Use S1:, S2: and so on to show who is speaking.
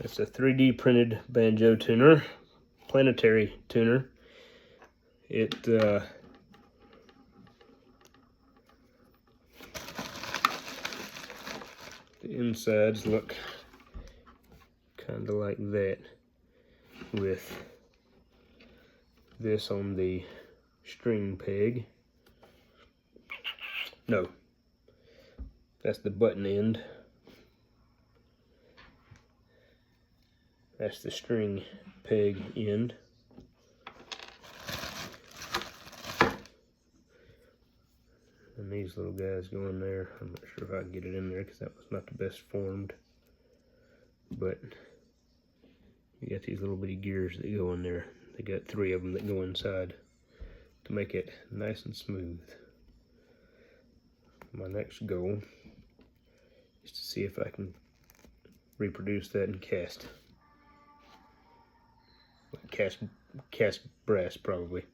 S1: It's a 3D printed banjo tuner, planetary tuner. The insides look kind of like that, with this on the string peg. No, that's the button end. That's the string peg end. And these little guys go in there. I'm not sure if I can get it in there because that was not the best formed. But you got these little bitty gears that go in there. They got 3 of them that go inside to make it nice and smooth. My next goal is to see if I can reproduce that in cast brass, probably.